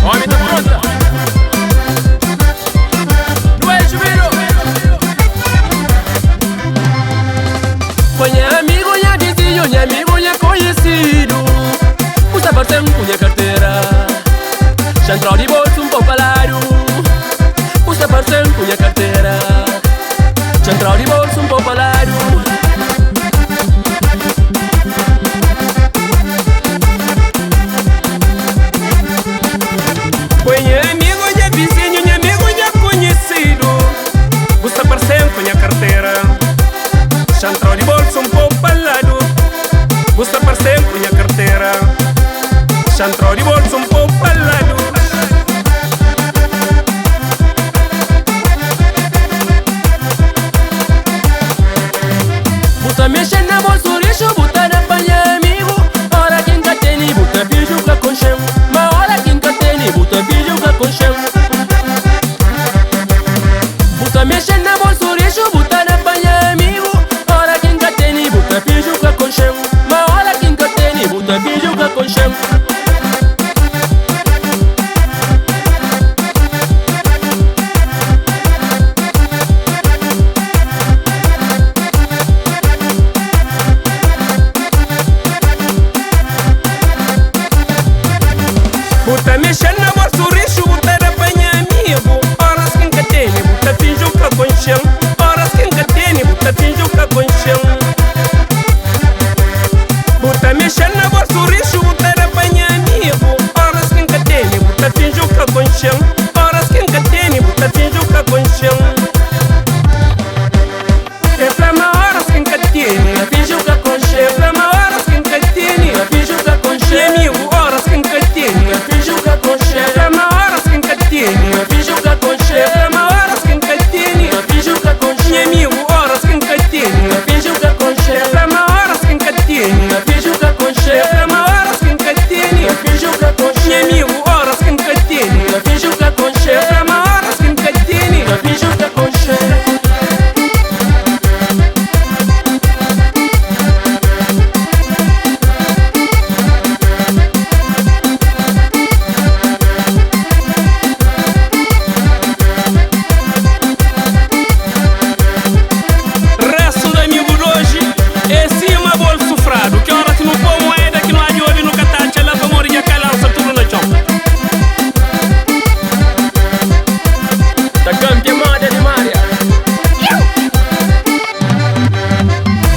Homem da pronta. Não é Jubilo. Conhe amigo, nha vizinho, nha amigo, nha conhecido. Usa parceiro, cunha carteira. Já entrou de bolso, palário. Usa parceiro, cunha carteira. Já entrou de bolso, palário. Conhe amigo, nha vizinho, nha amigo, nha conhecido. Usa parceiro, cunha carteira. Já entrou de bolso, palado. Usa parceiro, cunha carteira. Já entrou de bolso, palado. Buta mexe na bolso lixo, buta na panha amigo. Ora quem cá tem, buta bicho cá com chão. Mas ora quem cá tem, buta bicho cá com chão. Buta mexe na bolso lixo, buta na panha amigo. Ora quem cá tem, buta bicho cá com chão. Mas ora quem cá tem, buta bicho cá com chão. Buta mexe na bolso lixo, buta na panha amigo. Horas quem cá tem, buta finge cá com chão. Horas quem cá tem, buta finge cá com chão. Buta mexe na bolso lixo, buta na panha amigo. Horas quem cá tem, buta finge cá com chão. Horas quem cá tem, buta finge cá com chão. Reclama horas quem cá tem, Bicho cá com chão. reclama horas quem cá tem. Bicho cá com Meu chão. amigo, horas quem cá tem. Bicho cá com chão. Reclama horas quem cá tem. Bicho cá com chão. Reclama horas quem cá tem. Bicho cá com chão. Meu amigo, horas quem cá tem. Bicho cá com chão. Reclama horas quem cá tem. Bicho cá com chão. Reclama horas quem cá tem. Bicho cá com chão. Meu amigo, horas quem cá tem. Bicho cá com chão. Reclama horas quem cá tem. Bicho cá com chão. Resto do amigo de hoje, esse é uma bolso frado. Que hora que não põe moeda, que não há de ouvir no catache, ela vai morrer e a calança tudo no chão. Da campeã de Maria.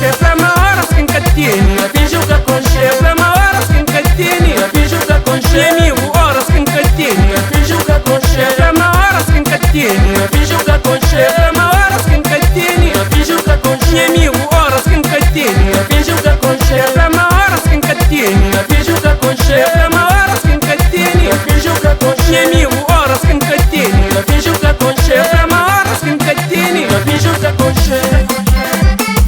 Reclama horas quem cá tem. Bicho cá com chão. Reclama horas quem cá tem. Bicho cá com Meu chão. amigo, horas quem cá tem. Bicho cá com chão. Reclama horas quem cá tem. Bicho cá com chão. Reclama horas quem cá tem. Bicho cá com chão. Meu amigo, horas quem cá tem. Bicho cá com chão. Reclama horas quem cá tem. Bicho cá com chão. Reclama horas quem cá tem. Bicho cá com Meu chão. amigo, horas quem cá tem. Bicho cá com chão. Reclama horas quem cá tem. Bicho cá com chão.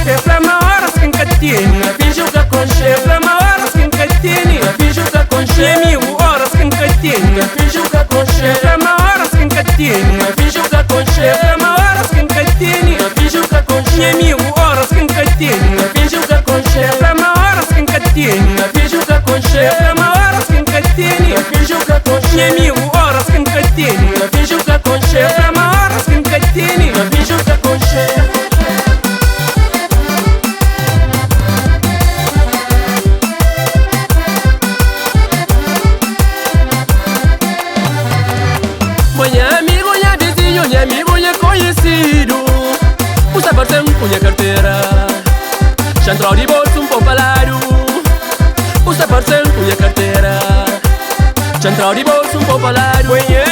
Reclama horas quem cá tem. Bicho cá com chão. Reclama horas quem cá tem. Bicho cá com Meu chão. amigo, horas quem cá tem. Bicho cá com chão. Reclama horas quem cá tem. Bicho cá com chão. Reclama horas quem cá tem. Bicho cá com chão. Meu amigo, horas quem cá tem. Bicho cá com chão. Reclama horas quem cá tem. Bicho cá com chão. Reclama horas quem cá tem. Bicho cá com chão. Meu amigo, horas quem cá tem. Bicho cá com chão. Reclama horas quem cá tem. Bicho cá com chão. Conhe amigo, nha vizinho, nha amigo, nha conhecido. Usa parceiro, cunha carteira. Já entrou de bolso, palário. aparecer com minha carteira. Central de bolso, um pouco ao lado. Conheço